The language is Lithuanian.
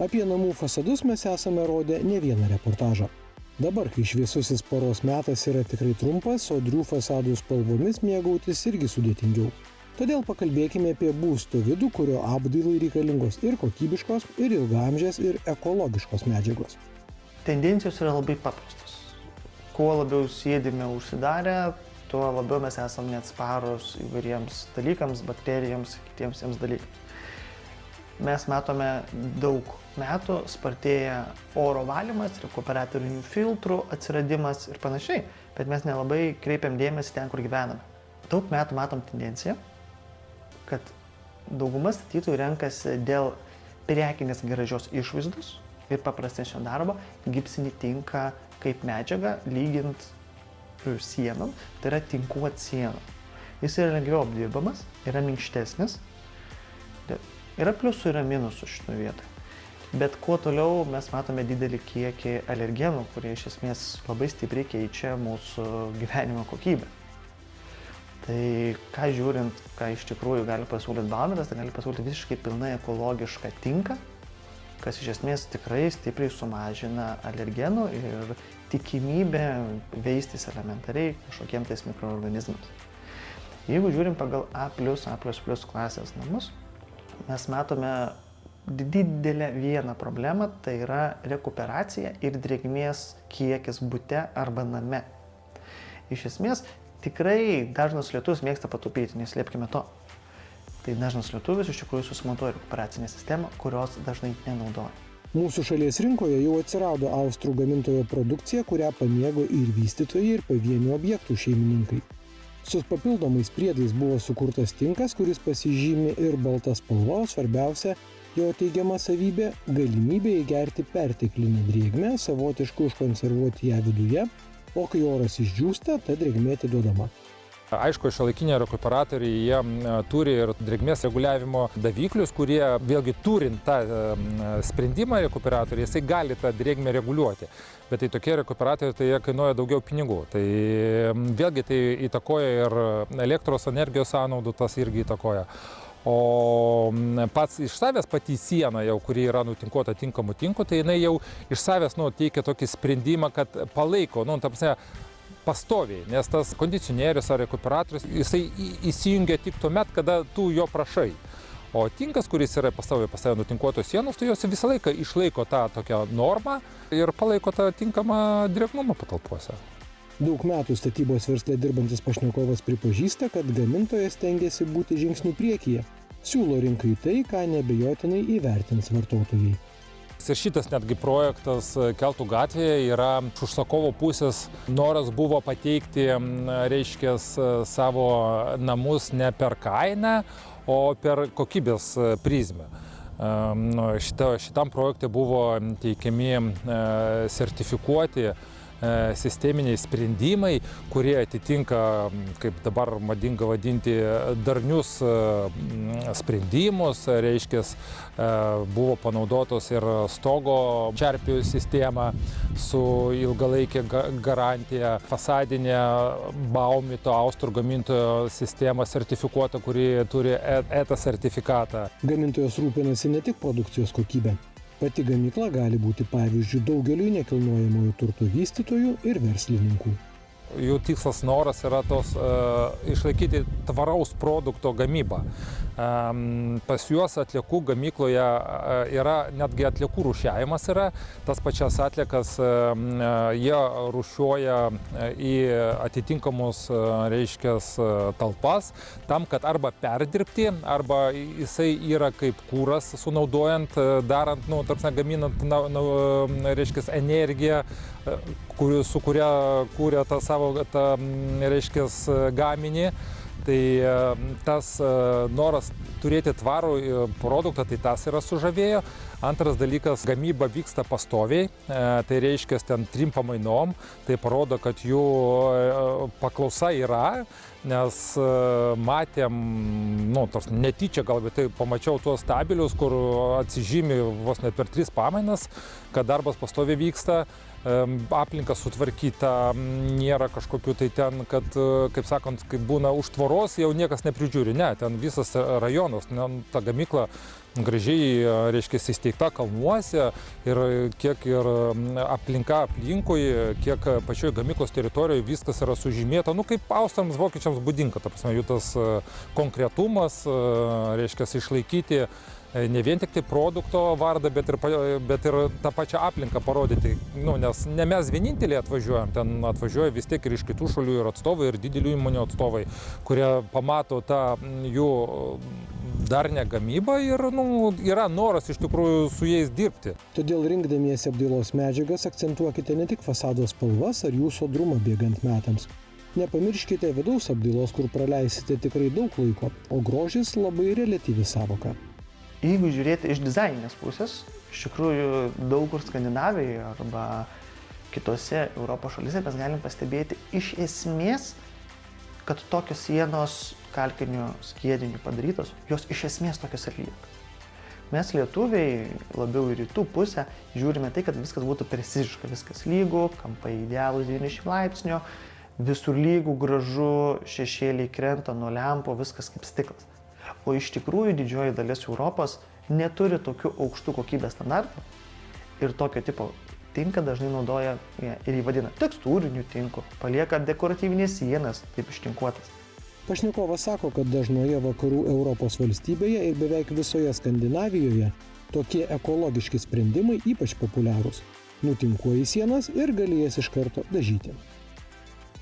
Apie namų fasadus mes esame rodę ne vieną reportažą. Dabar, kai šviesusis paros metas yra tikrai trumpas, sodrių fasadų spalvomis mėgautis irgi sudėtingiau. Todėl pakalbėkime apie būsto vidų, kurio apdailai reikalingos ir kokybiškos, ir ilgaamžės, ir ekologiškos medžiagos. Tendencijos yra labai paprastos. Kuo labiau sėdime užsidarę, tuo labiau mes esame neatsparūs įvairiems dalykams, bakterijams, kitiems dalykams. Mes matome daug metų spartėja oro valymas, rekuperatorinių filtrų atsiradimas ir panašiai, bet mes nelabai kreipiam dėmesį ten, kur gyvename. Daug metų matom tendenciją, kad dauguma statytojų renkasi dėl prekinės gražios išvaizdos ir paprastesnio darbo gipsinį tinką kaip medžiagą lygint sienom, tai yra tinkuot sieną. Jis yra lengviau apdirbamas, yra minkštesnis, yra pliusų, yra minusų šitoje vietoje. Bet kuo toliau mes matome didelį kiekį alergenų, kurie iš esmės labai stipriai keičia mūsų gyvenimo kokybę. Tai ką žiūrint, ką iš tikrųjų gali pasiūlyti Baumeras, tai gali pasiūlyti visiškai pilnai ekologišką tinką, kas iš esmės tikrai stipriai sumažina alergenų ir tikimybę veistis elementariai kažkokiem tais mikroorganizmams. Jeigu žiūrim pagal A+, A++ klasės namus, mes matome didelę vieną problemą, tai yra rekuperacija ir drėgmės kiekis bute arba name. Iš esmės, tikrai dažnas lietuvis mėgsta pataupyti, neslėpkime to. Tai dažnas lietuvis iš tikrųjų susimontuoja rekuperacinę sistemą, kurios dažnai nenaudoja. Mūsų šalies rinkoje jau atsirado austrų gamintojo produkcija, kurią pamėgo ir vystytojai, ir pavienių objektų šeimininkai. Su papildomais priedais buvo sukurtas tinkas, kuris pasižymi ir balta spalva, o svarbiausia, jo teigiama savybė – galimybė įgerti perteklinę drėgmę, savotiškai užkonservuoti ją viduje, o kai oras išdžiūsta, ta drėgmė atiduodama. Aišku, šiuolaikiniai rekuperatoriai jie turi ir drėgmės reguliavimo daviklius, kurie vėlgi turint tą sprendimą rekuperatoriai, jisai gali tą drėgmę reguliuoti. Bet tai tokie rekuperatoriai tai jie kainuoja daugiau pinigų. Tai vėlgi tai įtakoja ir elektros energijos sąnaudų, tas irgi įtakoja. O pats iš savęs pati siena, jau, kuri yra nutinkuota tinkamu tinku, tai jinai jau iš savęs teikia tokį sprendimą, kad palaiko, pastoviai, nes tas kondicionierius ar rekuperatorius, jisai įsijungia tik tuomet, kada tu jo prašai. O tinkas, kuris yra pastoviai nutinkuotos sienos, tai jos visą laiką išlaiko tą tokią normą ir palaiko tą tinkamą drėgnumą patalpose. Daug metų statybos versle dirbantis pašnekovas pripažįsta, kad gamintojas stengiasi būti žingsniu priekyje. Siūlo rinkai tai, ką neabejotinai įvertins vartotojai. Ir šitas netgi projektas Keltų gatvėje yra iš užsakovo pusės noras buvo pateikti, savo namus ne per kainą, o per kokybės prizmę. Šitam projekte buvo teikiami sertifikuoti sisteminiai sprendimai, kurie atitinka, kaip dabar madinga vadinti, darnius sprendimus, buvo panaudotos ir stogo čerpių sistema su ilgalaikė garantija, fasadinė Baumito austrų gamintojo sistema sertifikuota, kuri turi ETA sertifikatą. Gamintojas rūpinasi ne tik produkcijos kokybę. Pati gamykla gali būti pavyzdžių daugeliui nekilnojamojo turto vystytojų ir verslininkų. Jų tikslas noras yra išlaikyti tvaraus produkto gamybą. Pas juos atliekų gamykloje yra netgi atliekų rūšiavimas yra. Tas pačias atliekas jie rūšiuoja į atitinkamus talpas, tam, kad arba perdirbti, arba jisai yra kaip kūras sunaudojant, darant, gaminant energiją, su kuria kūrė tą savo gaminį. Tai tas noras turėti tvarų produktą, tai tas yra sužavėjo. Antras dalykas, gamyba vyksta pastoviai, tai reiškia ten 3 pamainom, tai parodo, kad jų paklausa yra, nes matėm, netyčia galbūt tai pamačiau tuos stabilius, kur atsižymi vos ne per 3 pamainas, kad darbas pastoviai vyksta, aplinka sutvarkyta, nėra kažkokių tai ten, kad, kaip sakant, kai būna už tvoros, jau niekas neprižiūri. Ne, ten visas rajonas, ta gamykla gražiai, reiškia, įsteigta kalnuose ir kiek ir aplinka aplinkui, kiek pačioje gamyklos teritorijoje viskas yra sužymėta, kaip austrams, vokiečiams būdinga, ta prasme, jų tas konkretumas, reiškia, išlaikyti ne vien tik tai produkto vardą, bet ir tą pačią aplinką parodyti, nes ne mes vieninteliai atvažiuojam, ten atvažiuoja vis tiek ir iš kitų šalių ir atstovai, ir didelių įmonių atstovai, kurie pamato tą jų darnią gamybą ir yra noras iš tikrųjų su jais dirbti. Todėl rinkdamiesi apdailos medžiagas akcentuokite ne tik fasado spalvas ar jų sodrumą bėgant metams. Nepamirškite vidaus apdailos, kur praleisite tikrai daug laiko, o grožis labai reliatyvi sąvoka. Jeigu žiūrėti iš dizaininės pusės, iš tikrųjų daug kur Skandinavijoje arba kitose Europos šalyse mes galim pastebėti iš esmės, kad tokios sienos kalkiniu skiediniu padarytos, jos iš esmės tokios ir lieka. Mes lietuviai labiau į rytų pusę žiūrime tai, kad viskas būtų preciziška, viskas lygu, kampai idealūs 90 laipsnių, visur lygu, gražu, šešėliai krenta nuo lempo, viskas kaip stiklas. O iš tikrųjų didžioji dalis Europos neturi tokių aukštų kokybės standartų ir tokio tipo tinką dažnai naudoja ir jį vadina tekstūriniu tinku, palieka dekoratyvinės sienas, taip ištinkuotas. Pašnekovas sako, kad dažnoje vakarų Europos valstybėje ir beveik visoje Skandinavijoje tokie ekologiški sprendimai ypač populiarūs. Nutinkuoji sienas ir gali jas iš karto dažyti.